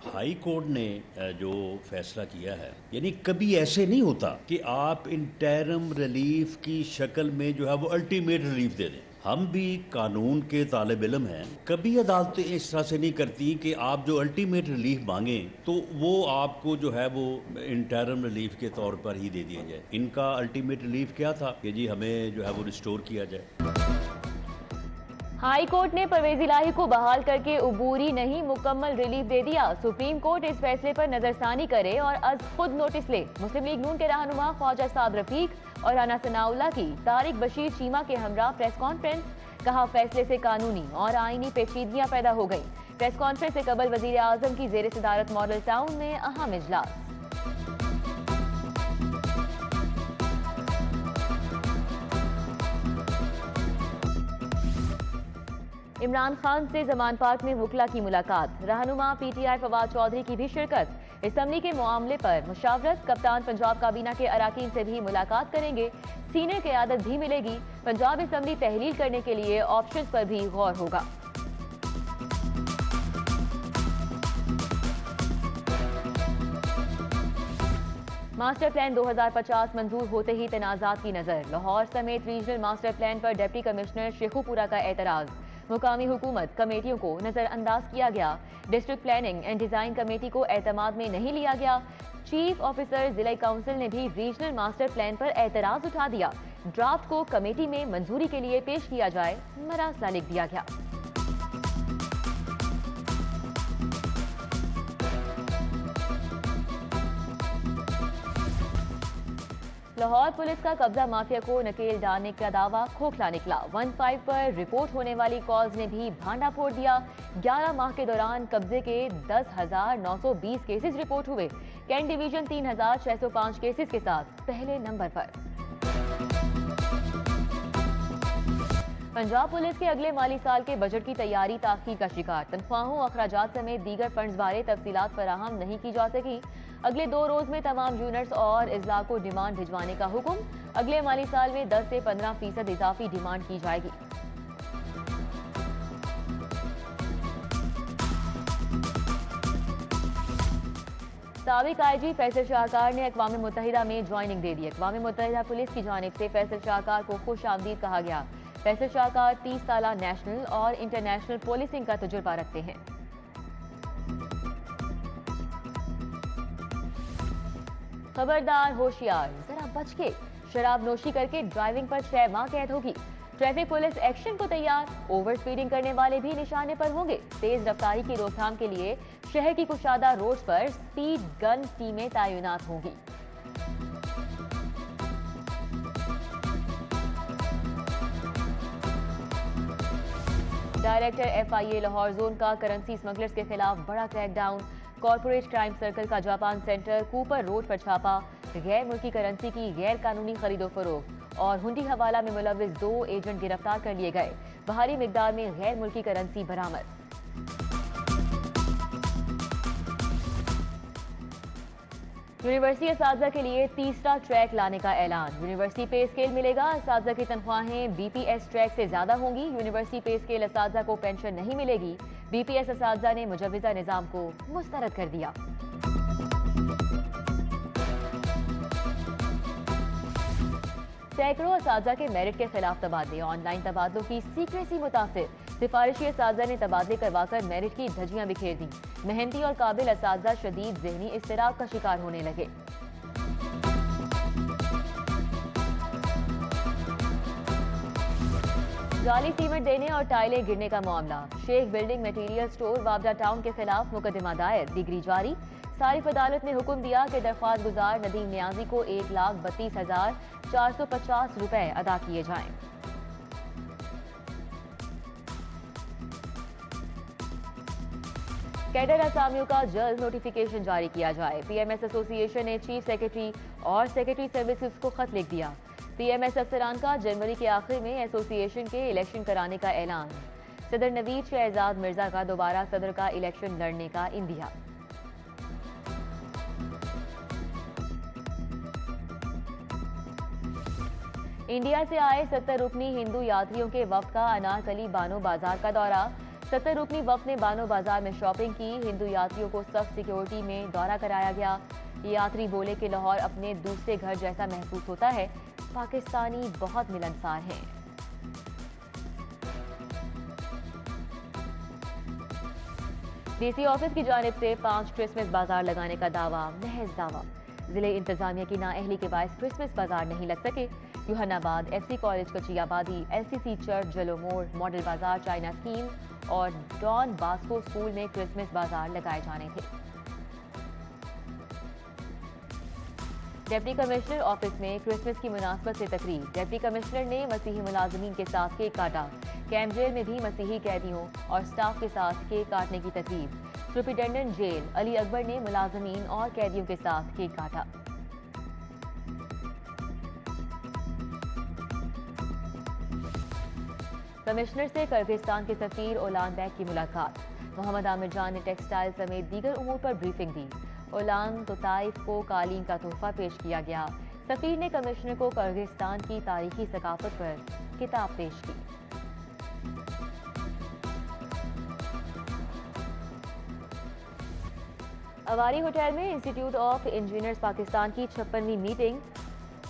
High court ने जो फैसला किया है, यानी कभी ऐसे नहीं होता कि आप इंटरिम रिलीफ की शक्ल में जो है वो अल्टीमेट रिलीफ दे दें। हम भी कानून के तालिब इल्म हैं। कभी अदालतें इस तरह से नहीं करती कि आप जो अल्टीमेट रिलीफ मांगें तो वो आपको जो है वो इंटरिम रिलीफ के तौर पर ही दे दिया जाए। इनका अल्टीमेट रिलीफ क्या था कि जी हमें जो है वो रिस्टोर किया जाए। हाई कोर्ट ने परवेज इलाही को बहाल करके उबूरी नहीं मुकम्मल रिलीफ दे दिया। सुप्रीम कोर्ट इस फैसले पर नजरसानी करे और अज खुद नोटिस ले। मुस्लिम लीग नून के रहनुमा ख्वाजा साद रफीक और राना सनाउल्लाह की तारिक बशीर चीमा के हमरा प्रेस कॉन्फ्रेंस। कहा फैसले से कानूनी और आईनी पेचीदगियां पैदा हो गई। प्रेस कॉन्फ्रेंस से कबल वजीर आजम की जेर सदारत मॉडल टाउन में अहम इजलास। इमरान खान से जमान पार्क में वकला की मुलाकात। रहनुमा पीटीआई फवाद चौधरी की भी शिरकत। असम्बली के मामले पर मुशावरत। कप्तान पंजाब काबीना के अराकीन से भी मुलाकात करेंगे। सीनियर क़यादत भी मिलेगी। पंजाब असम्बली तहलील करने के लिए ऑप्शंस पर भी गौर होगा। मास्टर प्लान 2050 मंजूर होते ही तनाज़ात की नजर। लाहौर समेत रीजनल मास्टर प्लान पर डिप्टी कमिश्नर शेखुपुरा का एतराज। मुकामी हुकूमत कमेटियों को नजरअंदाज किया गया। District planning and design committee को एतमाद में नहीं लिया गया। चीफ ऑफिसर जिला काउंसिल ने भी रीजनल मास्टर प्लान पर एतराज उठा दिया। ड्राफ्ट को कमेटी में मंजूरी के लिए पेश किया जाए, मरासला लिख दिया गया। लाहौर पुलिस का कब्जा माफिया को नकेल डालने का दावा खोखला निकला। 15 पर रिपोर्ट होने वाली कॉल्स ने भी भांडा फोड़ दिया। 11 माह के दौरान कब्जे के 10,920 केसेस रिपोर्ट हुए। कैंट डिवीजन 3,605 केसेस के साथ पहले नंबर पर। पंजाब पुलिस के अगले माली साल के बजट की तैयारी ताखीर का शिकार। तनख्वाहों अखराजात समेत दीगर फंड्स बारे तफसीलात फराहम नहीं की जा सकी। अगले 2 रोज में तमाम यूनिट्स और इजला को डिमांड भिजवाने का हुक्म। अगले माली साल में 10 से 15% इजाफी डिमांड की जाएगी। साबिक आईजी फैसल शाहकार ने अक़वाम मुत्तहिदा में ज्वाइनिंग दे दी। अक़वाम मुत्तहिदा पुलिस की जानिब से फैसल शाहकार को खुश आमदीद कहा गया। फैसल शाहकार 30 साला नेशनल और इंटरनेशनल पुलिसिंग का तजुर्बा रखते हैं। खबरदार होशियार, जरा बच के। शराब नोशी करके ड्राइविंग पर 6 माह कैद होगी। ट्रैफिक पुलिस एक्शन को तैयार। ओवर स्पीडिंग करने वाले भी निशाने पर होंगे। तेज रफ्तारी की रोकथाम के लिए शहर की कुशादा रोड्स पर स्पीड गन टीमें तैनात होंगी। डायरेक्टर FIA लाहौर जोन का करेंसी स्मगलर्स के खिलाफ बड़ा क्रैकडाउन। कॉर्पोरेट क्राइम सर्कल का जापान सेंटर कूपर रोड पर छापा। गैर मुल्की करेंसी की गैर कानूनी खरीदो फरोख्त और हुंडी हवाला में मुलविस 2 एजेंट गिरफ्तार कर लिए गए। भारी मिकदार में गैर मुल्की करेंसी बरामद। यूनिवर्सिटी असातिज़ा के लिए तीसरा ट्रैक लाने का ऐलान। यूनिवर्सिटी पे स्केल मिलेगा। असातिज़ा की तनख्वाहें BPS ट्रैक से ज्यादा होंगी। यूनिवर्सिटी पे स्केल असातिज़ा को पेंशन नहीं मिलेगी। BPS असातिज़ा ने मुजव्विज़ा निजाम को मुस्तरद कर दिया। सैकड़ों असातिज़ा के मेरिट के खिलाफ तबादले। ऑनलाइन तबादलों की सीक्रेसी मुतासिर। सिफारिशी असातिज़ा ने तबादले करवाकर मेरिट की धज्जियां बिखेर दी। मेहनती और काबिल असातिज़ा शदीद ज़हनी इज़्तिराब का शिकार होने लगे। जाली सीमेंट देने और टाइलें गिरने का मामला। शेख बिल्डिंग मटेरियल स्टोर वाबडा टाउन के खिलाफ मुकदमा दायर। डिग्री जारी। सारिफ अदालत ने हुक्म दिया कि दरख्वास्त गुजार नदीम नियाजी को 1,32,450 रुपए अदा किए जाएं। कैडर असामियों का जल्द नोटिफिकेशन जारी किया जाए। PMS एसोसिएशन ने चीफ सेक्रेटरी और सेक्रेटरी सर्विसेज को खत लिख दिया। PMS अफसरान का जनवरी के आखिर में एसोसिएशन के इलेक्शन कराने का ऐलान। सदर नवीद शहजाद मिर्जा का दोबारा सदर का इलेक्शन लड़ने का इंदिया। इंडिया से आए 70 रुकनी हिंदू यात्रियों के वफ्द का अनारकली बानो बाजार का दौरा। 70 रुकनी वफ्द ने बानो बाजार में शॉपिंग की। हिंदू यात्रियों को सख्त सिक्योरिटी में दौरा कराया गया। यात्री बोले कि लाहौर अपने दूसरे घर जैसा महसूस होता है। पाकिस्तानी बहुत मिलनसार हैं। डीसी ऑफिस की जानिब से 5 क्रिसमस बाजार लगाने का दावा महज दावा। जिले इंतजामिया की नाअहली के बायस क्रिसमस बाजार नहीं लग सके। यूहन्नाबाद, एफसी कॉलेज कचियाबादी, LCC church, Jallo Mor, model bazaar, China scheme और डॉन बास्को स्कूल में क्रिसमस बाजार लगाए जाने थे। डिप्टी कमिश्नर ऑफिस में क्रिसमस की मुनासबत से तकरीब। डिप्टी कमिश्नर ने मसीही मुलाजमीन के साथ केक काटा। कैंप जेल में भी मसीही कैदियों और स्टाफ के साथ केक काटने की तकरीब। सुपरिटेंडेंट जेल अली अकबर ने मुलाजमीन और कैदियों के साथ केक काटा। कमिश्नर से किर्गिस्तान के सफीर ओलान बैग की मुलाकात। मोहम्मद आमिर जान ने टेक्सटाइल समेत दीगर उमूर पर ब्रीफिंग दी। ओलान तोताइफ को कालीन का तोहफा पेश किया गया। सफीर ने कमिश्नर को किर्गिस्तान की तारीखी सकाफत पर किताब पेश की। अवारी होटल में इंस्टीट्यूट ऑफ इंजीनियर्स पाकिस्तान की 56वीं मीटिंग।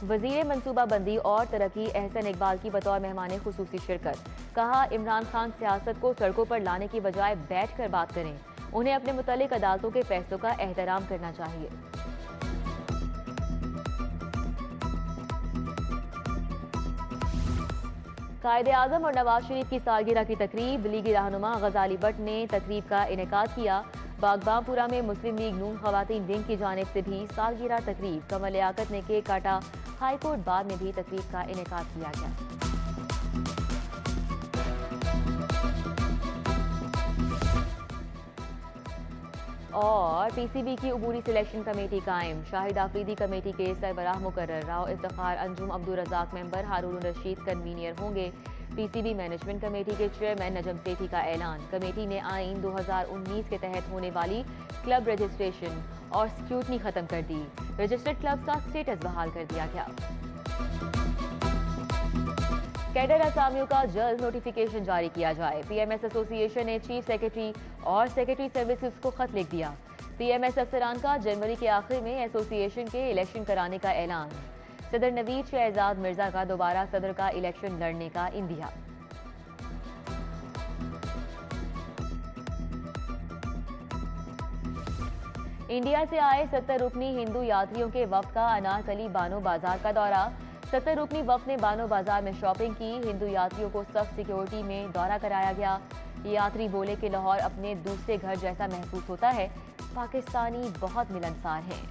वजीर मनसूबाबंदी और तरक्की एहसन इकबाल की बतौर मेहमान खुसूसी शिरकत। कहा, इमरान खान सियासत को सड़कों पर लाने की बजाय बैठ कर बात करें। उन्हें अपने मुतालिक अदालतों के फैसलों का एहतराम करना चाहिए। कायदे आजम और नवाज शरीफ की सालगिरह की तकरीब। लीगी रहनुमा गजाली भट्ट ने तकरीब का इनेकाद किया। बागबानपुरा में मुस्लिम लीग नून खवातीन विंग की जानिब से भी सालगिरह तकरीब। कमल लियाकत ने केक काटा। हाईकोर्ट बार में भी तकरीब का इनेकाद किया गया। और पीसीबी की उबूरी सिलेक्शन कमेटी कायम। शाहिद आफरीदी कमेटी के सरबराह मुकर्रर। राव इफ्तिखार, अंजुम अब्दुल रज़ाक मेंबर, हारून रशीद कन्वीनियर होंगे। पीसीबी मैनेजमेंट कमेटी के चेयरमैन नजम सेठी का ऐलान। कमेटी ने आईन 2019 के तहत होने वाली क्लब रजिस्ट्रेशन और स्क्रूटनी खत्म कर दी। रजिस्टर्ड क्लब का स्टेटस बहाल कर दिया गया। कैडर असामियों का जल्द नोटिफिकेशन जारी किया जाए। पीएमएस एसोसिएशन ने चीफ सेक्रेटरी और सेक्रेटरी सर्विसेज को खत लिख दिया। पीएमएस अफसरान का जनवरी के आखिर में एसोसिएशन के इलेक्शन कराने का ऐलान। सदर नवीद शहजाद मिर्जा का दोबारा सदर का इलेक्शन लड़ने का इंदिया। इंडिया से आए 70 रुकनी हिंदू यात्रियों के वफ्द का अनारकली बानो बाजार का दौरा। 70 रुकनी वफ्द ने बानो बाजार में शॉपिंग की। हिंदू यात्रियों को सख्त सिक्योरिटी में दौरा कराया गया। यात्री बोले कि लाहौर अपने दूसरे घर जैसा महसूस होता है। पाकिस्तानी बहुत मिलनसार हैं।